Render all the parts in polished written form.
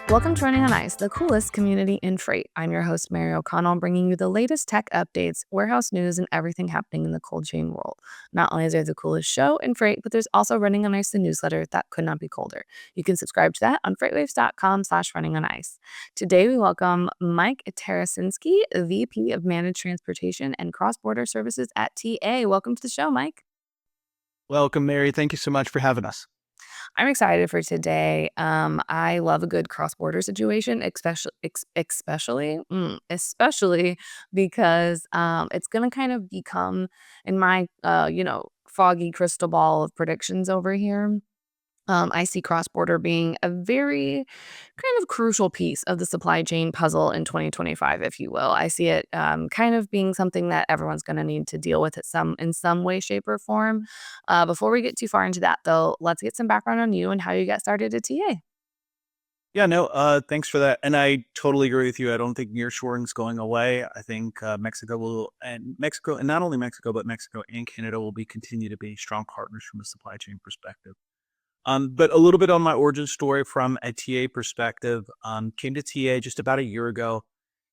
Welcome to Running on Ice, the coolest community in freight. I'm your host, Mary O'Connell, bringing you the latest tech updates, warehouse news, and everything happening in the cold chain world. Not only is there the coolest show in freight, but there's also Running on Ice, the newsletter that could not be colder. You can subscribe to that on freightwaves.com/running on ice. Today, we welcome Mike Tarasinski, VP of Managed Transportation and Cross-Border Services at TA. Welcome to the show, Mike. Welcome, Mary. Thank you so much for having us. I'm excited for today. I love a good cross-border situation, especially because it's gonna kind of become in my foggy crystal ball of predictions over here. I see cross-border being a very kind of crucial piece of the supply chain puzzle in 2025, if you will. I see it kind of being something that everyone's going to need to deal with in some way, shape, or form. Before we get too far into that, though, let's get some background on you and how you got started at TA. Yeah, no, thanks for that. And I totally agree with you. I don't think nearshoring's going away. I think Mexico, and not only Mexico, but Mexico and Canada will continue to be strong partners from a supply chain perspective. But a little bit on my origin story from a TA perspective. Came to TA just about a year ago.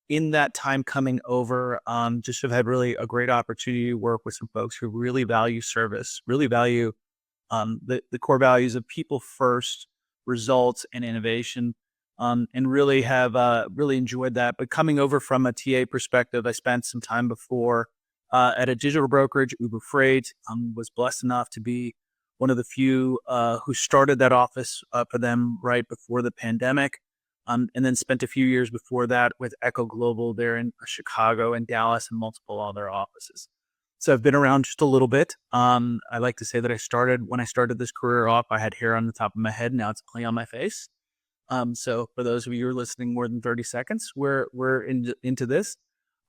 In that time coming over, just have had really a great opportunity to work with some folks who really value service, really value the core values of people first, results, and innovation, and really have really enjoyed that. But coming over from a TA perspective, I spent some time before at a digital brokerage, Uber Freight. Was blessed enough to be one of the few who started that office for them right before the pandemic, and then spent a few years before that with Echo Global there in Chicago and Dallas and multiple other offices. So I've been around just a little bit. I like to say that when I started this career off, I had hair on the top of my head. Now it's a clay on my face. So for those of you who are listening more than 30 seconds, into this.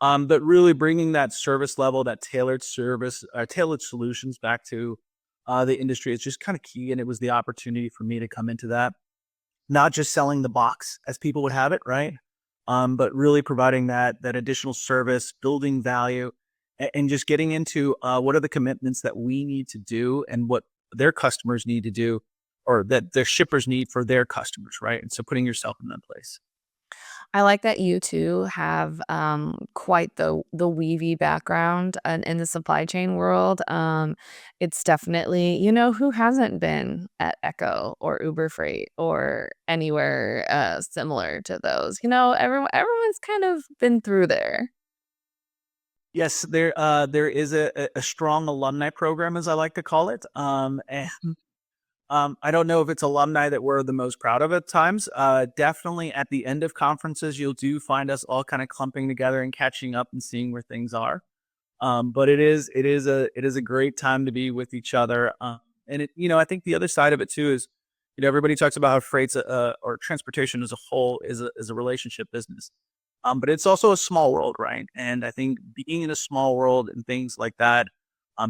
But really bringing that service level, that tailored service, tailored solutions back to the industry is just kind of key. And it was the opportunity for me to come into that, not just selling the box as people would have it, right? But really providing that additional service, building value, and just getting into what are the commitments that we need to do and what their customers need to do, or that their shippers need for their customers, right? And so putting yourself in that place. I like that you two have quite the weavy background in the supply chain world. It's definitely, who hasn't been at Echo or Uber Freight or anywhere similar to those. Everyone's kind of been through there. Yes, there is a strong alumni program, as I like to call it. And I don't know if it's alumni that we're the most proud of at times. Definitely at the end of conferences, you'll do find us all kind of clumping together and catching up and seeing where things are. But it is a great time to be with each other. I think the other side of it too is, everybody talks about how freight or transportation as a whole is a relationship business. But it's also a small world, right? And I think being in a small world and things like that,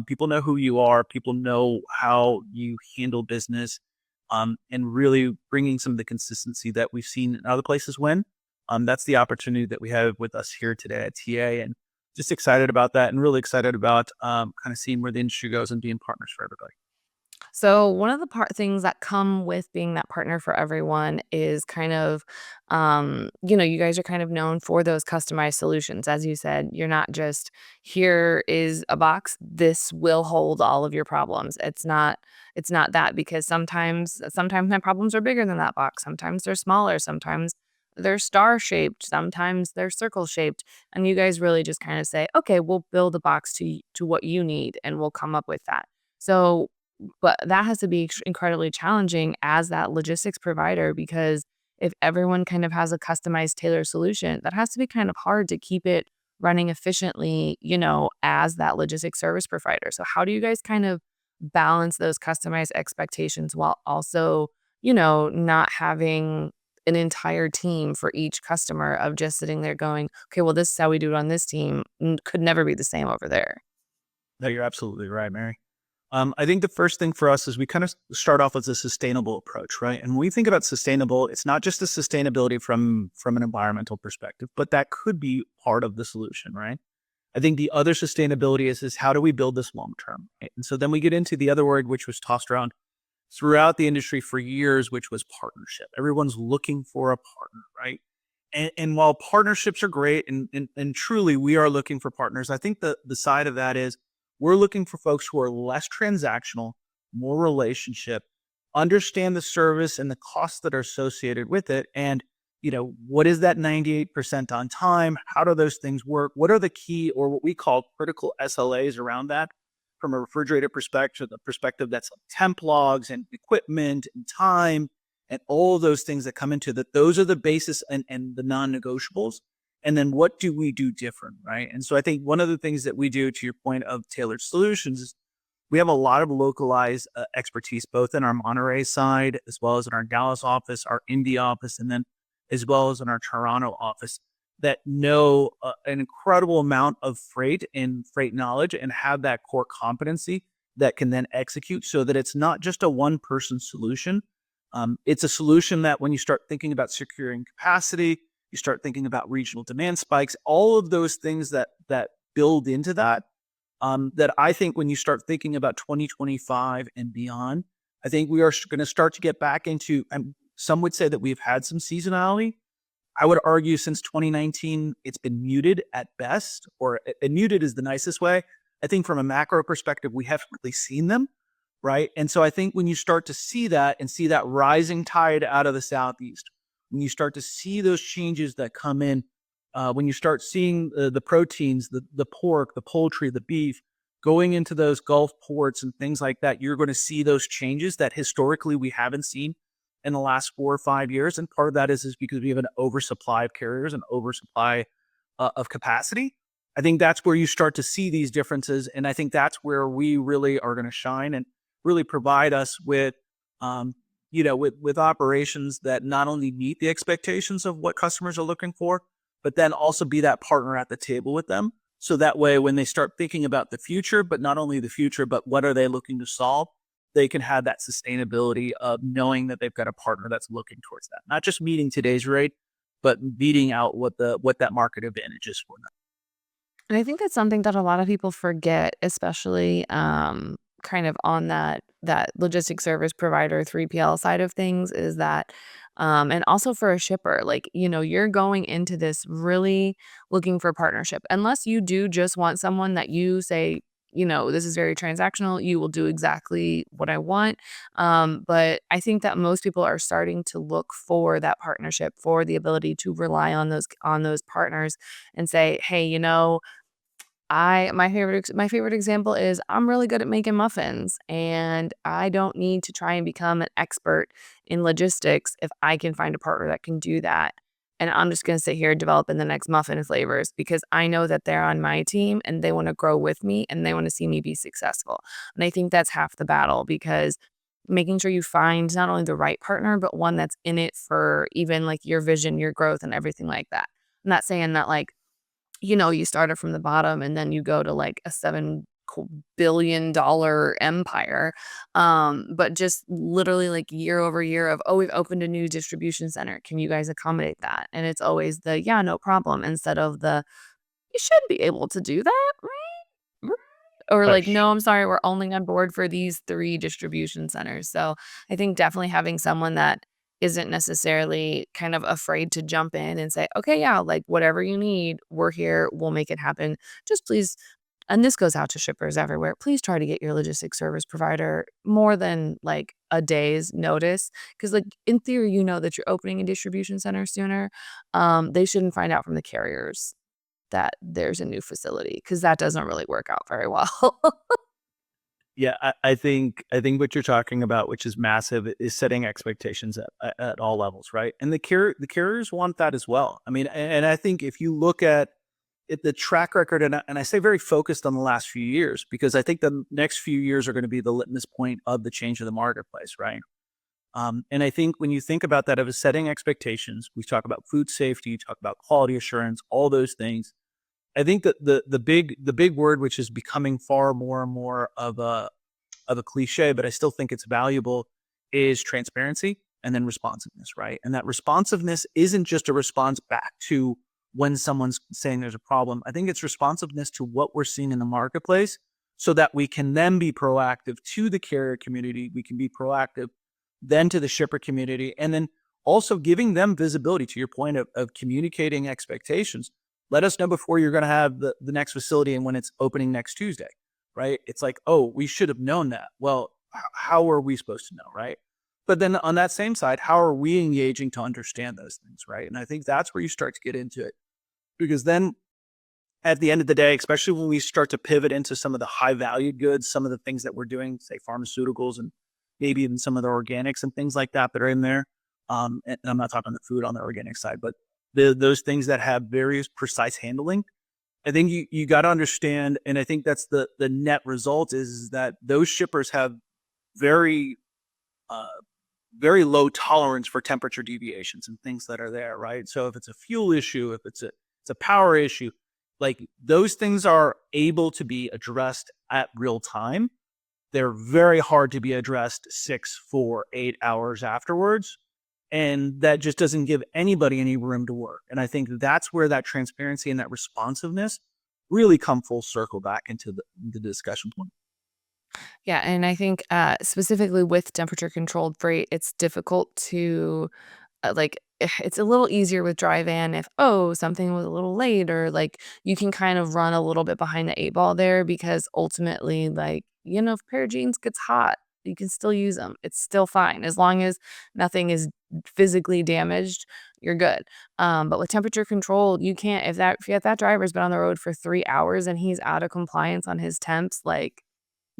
people know who you are. People know how you handle business, and really bringing some of the consistency that we've seen in other places when. That's the opportunity that we have with us here today at TA, and just excited about that, and really excited about kind of seeing where the industry goes and being partners for everybody. So one of the things that come with being that partner for everyone is kind of, you guys are kind of known for those customized solutions. As you said, you're not just here is a box. This will hold all of your problems. It's not that, because sometimes my problems are bigger than that box. Sometimes they're smaller. Sometimes they're star shaped. Sometimes they're circle shaped. And you guys really just kind of say, okay, we'll build a box to what you need, and we'll come up with that. So but that has to be incredibly challenging as that logistics provider, because if everyone kind of has a customized tailored solution, that has to be kind of hard to keep it running efficiently, as that logistics service provider. So how do you guys kind of balance those customized expectations while also, not having an entire team for each customer of just sitting there going, okay, well, this is how we do it on this team, could never be the same over there. No, you're absolutely right, Mary. I think the first thing for us is we kind of start off with a sustainable approach, right? And when we think about sustainable, it's not just the sustainability from an environmental perspective, but that could be part of the solution, right? I think the other sustainability is how do we build this long term? And so then we get into the other word, which was tossed around throughout the industry for years, which was partnership. Everyone's looking for a partner, right? And while partnerships are great, and truly we are looking for partners, I think the side of that is we're looking for folks who are less transactional, more relationship, understand the service and the costs that are associated with it, and what is that 98% on time? How do those things work? What are the key or what we call critical SLAs around that? From a refrigerator perspective, the perspective that's like temp logs and equipment and time and all those things that come into that. Those are the basis and the non-negotiables. And then what do we do different, right? And so I think one of the things that we do, to your point of tailored solutions, is we have a lot of localized expertise, both in our Monterey side, as well as in our Dallas office, our Indy office, and then as well as in our Toronto office that know an incredible amount of freight and freight knowledge and have that core competency that can then execute so that it's not just a one person solution. It's a solution that when you start thinking about securing capacity, you start thinking about regional demand spikes, all of those things that build into that. That I think when you start thinking about 2025 and beyond, I think we are going to start to get back into, and some would say that we've had some seasonality. I would argue since 2019, it's been muted at best, or and muted is the nicest way. I think from a macro perspective, we haven't really seen them, right? And so I think when you start to see that and see that rising tide out of the Southeast, when you start to see those changes that come in, when you start seeing the proteins, the pork, the poultry, the beef going into those Gulf ports and things like that, you're going to see those changes that historically we haven't seen in the last 4 or 5 years. And part of that is because we have an oversupply of carriers and oversupply of capacity. I think that's where you start to see these differences. And I think that's where we really are going to shine and really provide us with, with operations that not only meet the expectations of what customers are looking for, but then also be that partner at the table with them. So that way, when they start thinking about the future, but not only the future, but what are they looking to solve, they can have that sustainability of knowing that they've got a partner that's looking towards that. Not just meeting today's rate, but beating out what that market advantage is for them. And I think that's something that a lot of people forget, especially, kind of on that logistics service provider 3PL side of things is that, and also for a shipper, like, you're going into this really looking for partnership. Unless you do just want someone that you say, "This is very transactional, you will do exactly what I want." But I think that most people are starting to look for that partnership, for the ability to rely on those partners and say, "Hey, I my favorite example is I'm really good at making muffins, and I don't need to try and become an expert in logistics if I can find a partner that can do that. And I'm just gonna sit here developing the next muffin flavors because I know that they're on my team and they wanna grow with me and they wanna see me be successful." And I think that's half the battle because making sure you find not only the right partner, but one that's in it for even, like, your vision, your growth, and everything like that. I'm not saying that, like, you started from the bottom and then you go to like a $7 billion empire. But just literally like year over year of, oh, we've opened a new distribution center. Can you guys accommodate that? And it's always the, yeah, no problem, instead of the, you should be able to do that, right? Right. Or Right. like, no, I'm sorry, we're only on board for these 3 distribution centers. So I think definitely having someone that isn't necessarily kind of afraid to jump in and say, "Okay, yeah, like whatever you need, we're here, we'll make it happen. Just please," and this goes out to shippers everywhere, "please try to get your logistics service provider more than like a day's notice." Because, like, in theory, that you're opening a distribution center sooner. They shouldn't find out from the carriers that there's a new facility because that doesn't really work out very well. Yeah, I think what you're talking about, which is massive, is setting expectations at all levels, right? And the carriers want that as well. I mean, and I think if you look at the track record, and I say very focused on the last few years, because I think the next few years are going to be the litmus point of the change of the marketplace, right? And I think when you think about that of setting expectations, we talk about food safety, talk about quality assurance, all those things. I think that the big word, which is becoming far more and more of a cliche, but I still think it's valuable, is transparency and then responsiveness, right? And that responsiveness isn't just a response back to when someone's saying there's a problem. I think it's responsiveness to what we're seeing in the marketplace so that we can then be proactive to the carrier community. We can be proactive then to the shipper community, and then also giving them visibility to your point of communicating expectations. Let us know before you're going to have the next facility and when it's opening next Tuesday, right? It's like, oh, we should have known that. Well, how are we supposed to know, right? But then on that same side, how are we engaging to understand those things, right? And I think that's where you start to get into it, because then at the end of the day, especially when we start to pivot into some of the high value goods, some of the things that we're doing, say pharmaceuticals and maybe even some of the organics and things like that that are in there. And I'm not talking the food on the organic side, but those things that have various precise handling. I think you got to understand, and I think that's the net result is that those shippers have very uh, very low tolerance for temperature deviations and things that are there, right? So if it's a fuel issue, if it's a power issue, like those things are able to be addressed at real time. They're very hard to be addressed 6, 4, 8 hours afterwards. And that just doesn't give anybody any room to work. And I think that's where that transparency and that responsiveness really come full circle back into the discussion point. Yeah, and I think, specifically with temperature controlled freight, it's difficult to, it's a little easier with dry van if, oh, something was a little late or, like, you can kind of run a little bit behind the 8 ball there because ultimately, like, if a pair of jeans gets hot, you can still use them. It's still fine. As long as nothing is physically damaged, you're good. But with temperature controlled, you can't if that driver's been on the road for 3 hours and he's out of compliance on his temps, like,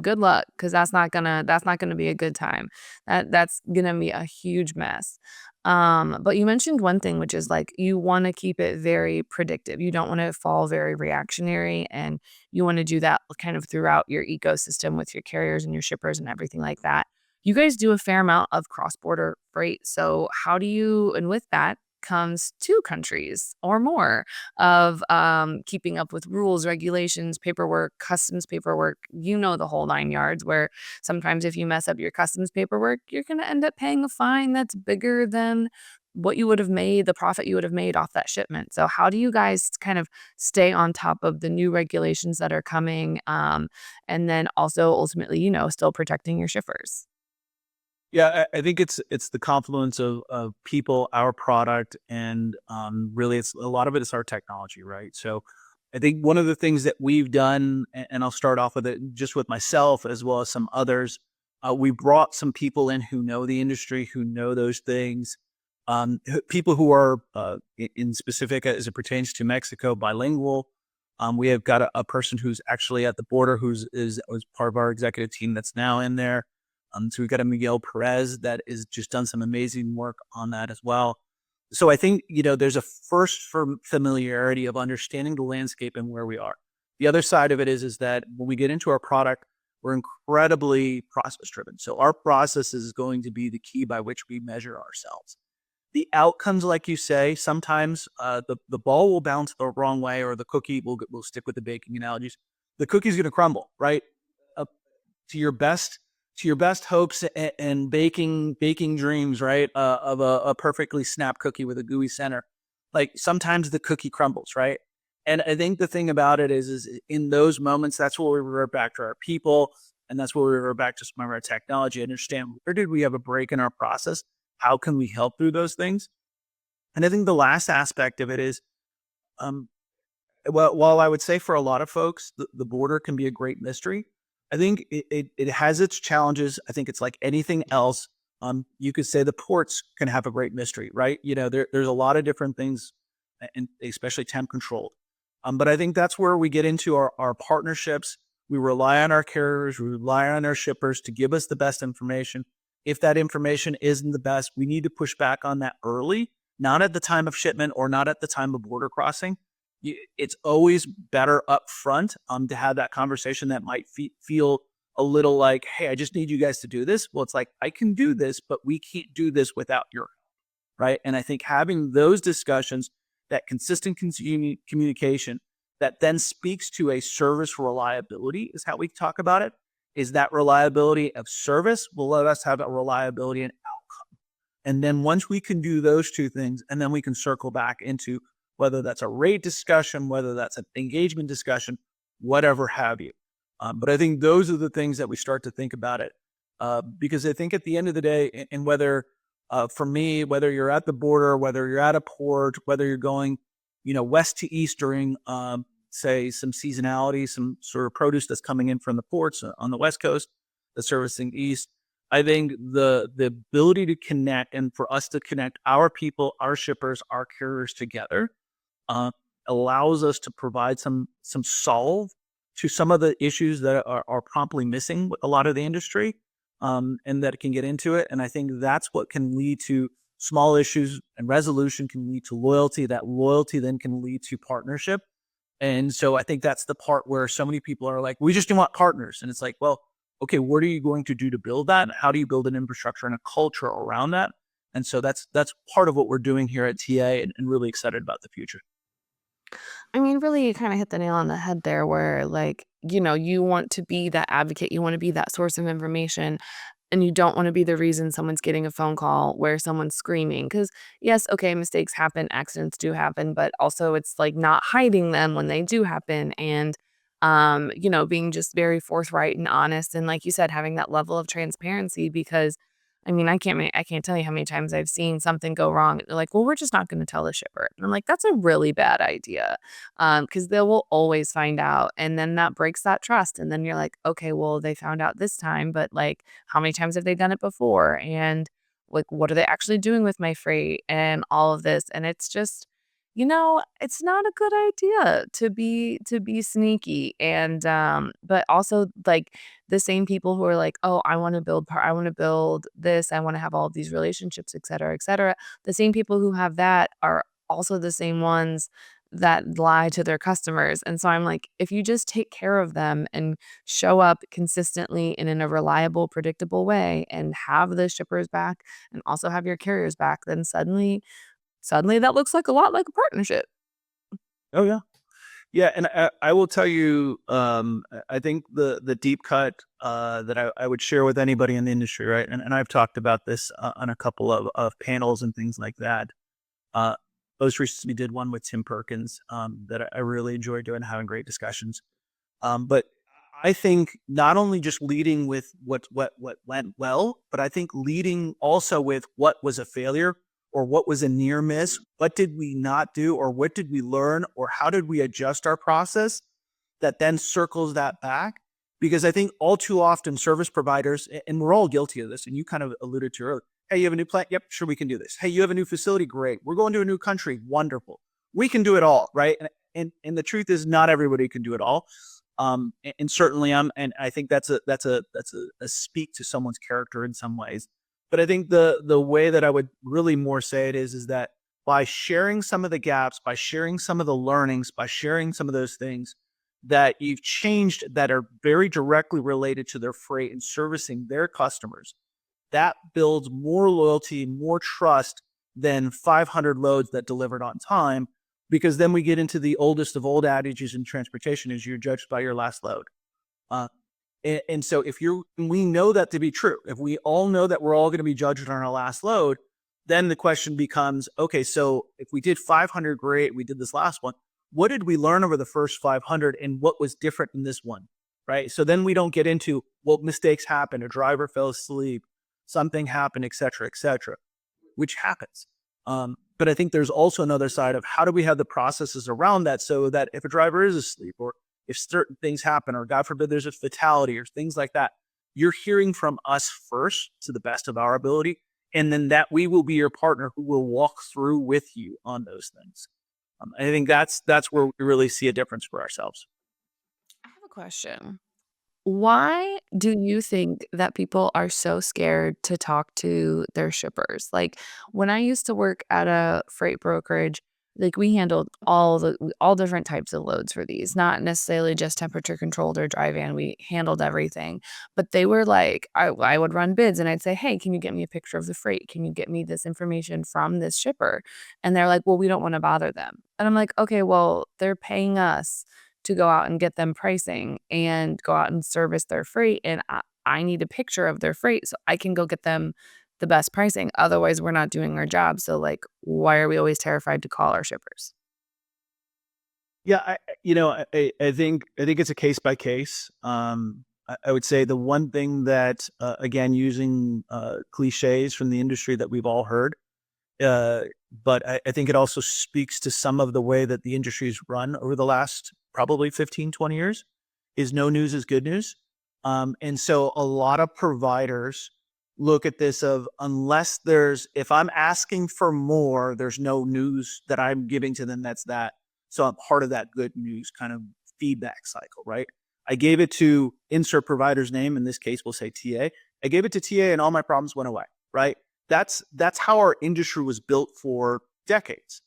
good luck, because that's not gonna be a good time. That's gonna be a huge mess. But you mentioned one thing, which is, like, you wanna keep it very predictive. You don't wanna fall very reactionary, and you wanna do that kind of throughout your ecosystem with your carriers and your shippers and everything like that. You guys do a fair amount of cross-border freight, so how do you and with that comes 2 countries or more of, keeping up with rules, regulations, paperwork, customs paperwork, the whole 9 yards, where sometimes if you mess up your customs paperwork, you're gonna end up paying a fine that's bigger than what you would have made the profit you would have made off that shipment. So how do you guys kind of stay on top of the new regulations that are coming, and then also ultimately, still protecting your shippers? Yeah, I think it's the confluence of people, our product, and really, it's a lot of it is our technology, right? So, I think one of the things that we've done, and I'll start off with it just with myself as well as some others. We brought some people in who know the industry, who know those things. People who are in specific as it pertains to Mexico bilingual. We have got a person who's actually at the border who's was part of our executive team that's now in there. So we've got a Miguel Perez that is just done some amazing work on that as well. So I think, there's a first familiarity of understanding the landscape and where we are. The other side of it is that when we get into our product, we're incredibly process driven. So our process is going to be the key by which we measure ourselves. The outcomes, like you say, sometimes the ball will bounce the wrong way, or the cookie will stick with the baking analogies. The cookie's going to crumble, right? Uh, to your best to your best hopes and baking dreams, right? Of a perfectly snapped cookie with a gooey center. Like sometimes the cookie crumbles, right? And I think the thing about it is in those moments, that's where we revert back to our people, and that's where we revert back to some of our technology. Understand where did we have a break in our process? How can we help through those things? And I think the last aspect of it is, um, well, while I would say for a lot of folks, the border can be a great mystery. I think it has its challenges. I think it's like anything else. You could say the ports can have a great mystery, right? There's a lot of different things, and especially temp controlled. But I think that's where we get into our partnerships. We rely on our carriers, we rely on our shippers to give us the best information. If that information isn't the best, we need to push back on that early, not at the time of shipment or not at the time of border crossing. It's always better up front to have that conversation that might feel a little like, hey, I just need you guys to do this. Well, it's like, I can do this, but we can't do this without your right? And I think having those discussions, that consistent communication that then speaks to a service reliability is how we talk about it. Is that reliability of service will let us have a reliability and outcome. And then once we can do those two things, and then we can circle back into whether that's a rate discussion, whether that's an engagement discussion, whatever have you. But I think those are the things that we start to think about it. Because I think at the end of the day, and whether for me, whether you're at the border, whether you're at a port, whether you're going, west to east during, say, some seasonality, some sort of produce that's coming in from the ports on the west coast, that's servicing east. I think the ability to connect and for us to connect our people, our shippers, our carriers together uh, allows us to provide some solve to some of the issues that are promptly missing with a lot of the industry, and that it can get into it. And I think that's what can lead to small issues, and resolution can lead to loyalty. That loyalty then can lead to partnership. And so I think that's the part where so many people are like, we just want partners. And it's like, well, okay, what are you going to do to build that? How do you build an infrastructure and a culture around that? And so that's part of what we're doing here at TA, and really excited about the future. I mean, really, you kinda hit the nail on the head there where, like, you want to be that advocate, you wanna be that source of information, and you don't wanna be the reason someone's getting a phone call where someone's screaming. Because yes, okay, mistakes happen, accidents do happen, but also it's, like, not hiding them when they do happen and, being just very forthright and honest and, like you said, having that level of transparency because, I mean, I can't tell you how many times I've seen something go wrong. They're like, "Well, we're just not gonna tell the shipper." And I'm like, "That's a really bad idea." Because they will always find out, and then that breaks that trust, and then you're like, "Okay, well, they found out this time, but, like, how many times have they done it before? And, like, what are they actually doing with my freight?" And all of this, and it's just, it's not a good idea to be sneaky, and, but also, like, the same people who are like, "Oh, I wanna build this, I wanna have all of these relationships, et cetera." The same people who have that are also the same ones that lie to their customers, and so I'm like, if you just take care of them and show up consistently and in a reliable, predictable way and have the shippers back and also have your carriers back, then suddenly that looks like a lot like a partnership. Oh yeah. Yeah, and I will tell you, I think the deep cut that I would share with anybody in the industry, right? And I've talked about this on a couple of panels and things like that. Uh, Most recently did one with Tim Perkins that I really enjoyed doing, having great discussions. But I think not only just leading with what went well, but I think leading also with what was a failure or what was a near miss. What did we not do, or what did we learn, or how did we adjust our process that then circles that back? Because I think all too often service providers, and we're all guilty of this, and you kind of alluded to earlier. Hey, you have a new plant? Yep, sure, we can do this. Hey, you have a new facility? Great. We're going to a new country. Wonderful. We can do it all, right? And the truth is, not everybody can do it all. And certainly and I think that's a speak to someone's character in some ways. But I think the way that I would really more say it is that by sharing some of the gaps, by sharing some of the learnings, by sharing some of those things that you've changed that are very directly related to their freight and servicing their customers, that builds more loyalty, more trust than 500 loads that delivered on time. Because then we get into the oldest of old adages in transportation: is you're judged by your last load. Uh, and so we know that to be true. If we all know that we're all going to be judged on our last load, then the question becomes, okay, so if we did 500, great, we did this last one. What did we learn over the first 500, and what was different in this one? Right. So then we don't get into, well, mistakes happen, a driver fell asleep, something happened, et cetera, which happens. But I think there's also another side of, how do we have the processes around that so that if a driver is asleep, or if certain things happen, or God forbid there's a fatality or things like that, you're hearing from us first to the best of our ability. And then that we will be your partner who will walk through with you on those things. I think that's where we really see a difference for ourselves. I have a question. Why do you think that people are so scared to talk to their shippers? Like, when I used to work at a freight brokerage, like, we handled all different types of loads for these, not necessarily just temperature controlled or dry van, we handled everything. But they were like I would run bids and I'd say, "Hey, can you get me a picture of the freight? Can you get me this information from this shipper?" And they're like, "Well, we don't wanna bother them." And I'm like, "Okay, well, they're paying us to go out and get them pricing and go out and service their freight, and I need a picture of their freight so I can go get them the best pricing, otherwise we're not doing our job, so, like, why are we always terrified to call our shippers?" Yeah, I think it's a case by case. I would say the one thing that again, using cliches from the industry that we've all heard, uh, but I think it also speaks to some of the way that the industry's run over the last probably 15, 20 years, is no news is good news. And so a lot of providers look at this of, unless there's, if I'm asking for more, there's no news that I'm giving to them that's that. So I'm part of that good news kind of feedback cycle, right? I gave it to insert provider's name. In this case, we'll say TA. I gave it to TA and all my problems went away, right? That's how our industry was built for decades.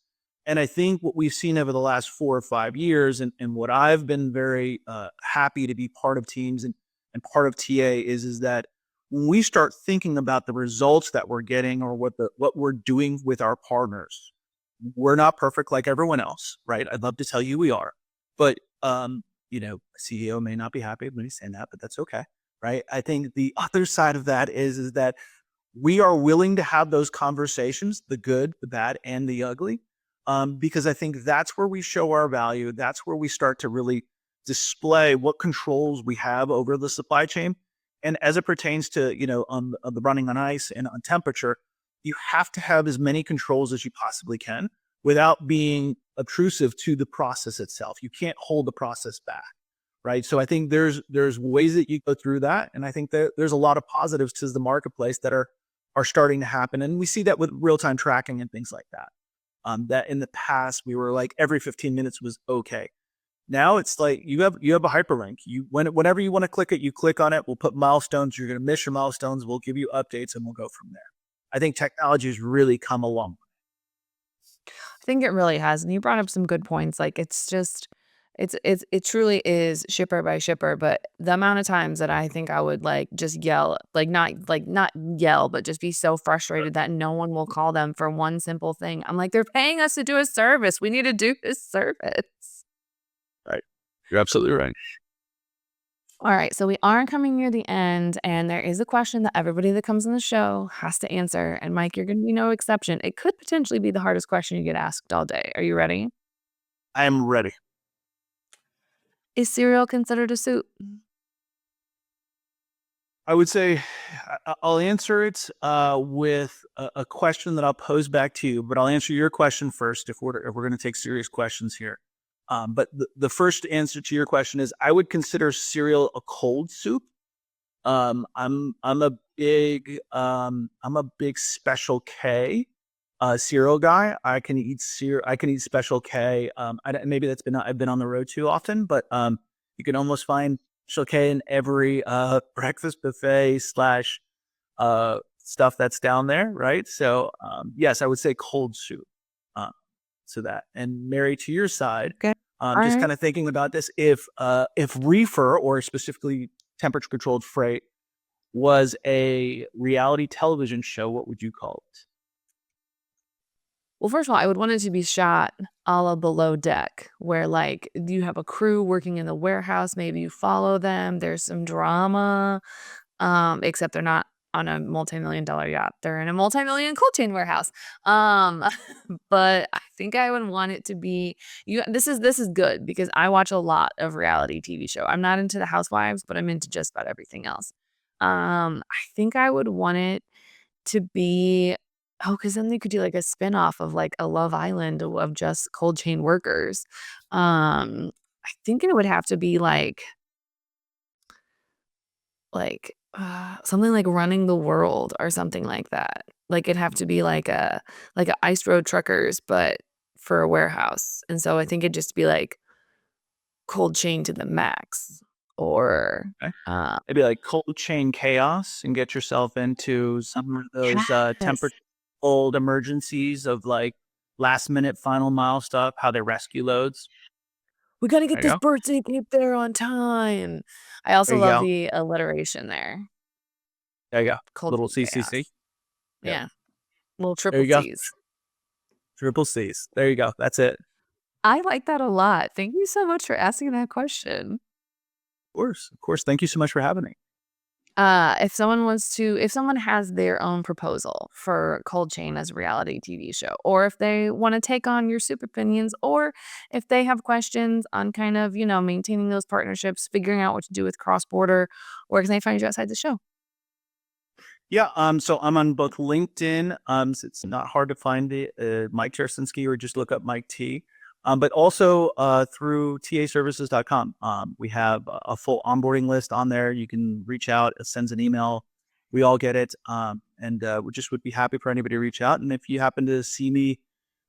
And I think what we've seen over the last 4 or 5 years, and what I've been very happy to be part of teams and part of TA is that when we start thinking about the results that we're getting, or what we're doing with our partners, we're not perfect like everyone else, right? I'd love to tell you we are, but CEO may not be happy with me saying that, but that's okay, right? I think the other side of that is that we are willing to have those conversations, the good, the bad, and the ugly, because I think that's where we show our value. That's where we start to really display what controls we have over the supply chain. And as it pertains to, on the running on ice and on temperature, you have to have as many controls as you possibly can without being obtrusive to the process itself. You can't hold the process back, right? So I think there's ways that you go through that, and I think that there's a lot of positives to the marketplace that are starting to happen, and we see that with real time tracking and things like that. That in the past we were like every 15 minutes was okay. Now it's like you have a hyperlink. Whenever you want to click it, you click on it. We'll put milestones. You're going to miss your milestones. We'll give you updates, and we'll go from there. I think technology has really come along. I think it really has, and you brought up some good points, like, it truly is shipper by shipper, but the amount of times that I think I would, like, just yell, not yell, but just be so frustrated that no one will call them for one simple thing. I'm like, "They're paying us to do a service, we need to do this service." Right. You're absolutely right. Alright, so we are coming near the end, and there is a question that everybody that comes on the show has to answer, and Mike, you're gonna be no exception. It could potentially be the hardest question you get asked all day. Are you ready? I am ready. Is cereal considered a soup? I would say I'll answer it with a question that I'll pose back to you, but I'll answer your question first if we're going to take serious questions here. But the first answer to your question is, I would consider cereal a cold soup. I'm a big Special K cereal guy. I can eat Special K. Maybe I've been on the road too often, but you can almost find Special K in every breakfast buffet slash stuff that's down there, right? So yes, I would say cold soup. Uh, so that, and Mary, to your side, Okay. just Alright. kind of thinking about this, if reefer, or specifically temperature controlled freight, was a reality television show, what would you call it? Well, first of all, I would want it to be shot a la Below Deck, where, like, you have a crew working in the warehouse, maybe you follow them, there's some drama, except they're not on a multi-million dollar yacht, they're in a multi-million cold chain warehouse. Um, but I think I would want it to be this is good because I watch a lot of reality TV show. I'm not into the housewives, but I'm into just about everything else. I think I would want it to be because then they could do, like, a spinoff of, like, a Love Island of just cold chain workers. I think it would have to be, something like Running the World or something like that. Like, it'd have to be like a Ice Road Truckers, but for a warehouse, and so I think it'd just be, like, cold chain to the max or, Okay. uh Maybe like cold chain chaos, and get yourself into some of those Yes. temperature cold emergencies of like last minute final mile stuff, how they rescue loads. "We gotta There get you this go. birthday cake there on time." I There also you love go. the alliteration there. There you go. Cold Little chain CCC. chaos. Yep. Yeah, little There triple you go. C's. Triple C's. There you go. That's it. Of I like that a lot. Thank you so much for asking that question. course. Of course. Thank you so much for having me. if someone has their own proposal for Cold Chain as a reality TV show, or if they wanna take on your soup opinions, or if they have questions on kind of, maintaining those partnerships, figuring out what to do with cross-border, where can they find you outside the show? Yeah, so I'm on both LinkedIn, so it's not hard to find it, Mike Chersinski, or just look up Mike T. But also through taservices.com. We have a full onboarding list on there. You can reach out, it sends an email. We all get it. And we just would be happy for anybody to reach out. And if you happen to see me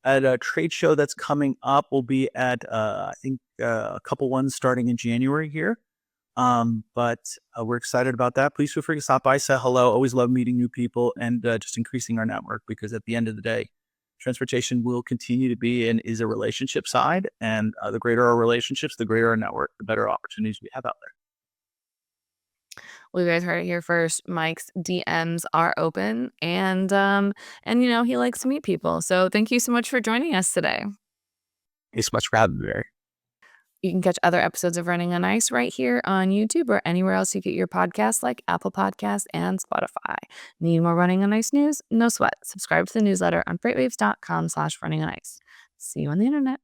at a trade show that's coming up, we'll be at, I think, a couple ones starting in January here. But we're excited about that. Please feel free to stop by, say hello. Always love meeting new people and just increasing our network, because at the end of the day, transportation will continue to be and is a relationship side. And the greater our relationships, the greater our network, the better opportunities we have out there. Well, you guys heard it here first. Mike's DMs are open, and he likes to meet people. So thank you so much for joining us today. Thanks so much for having me. You can catch other episodes of Running on Ice right here on YouTube or anywhere else you get your podcasts, like Apple Podcasts and Spotify. Need more Running on Ice news? No sweat. Subscribe to the newsletter on freightwaves.com/runningonIce. See you on the internet.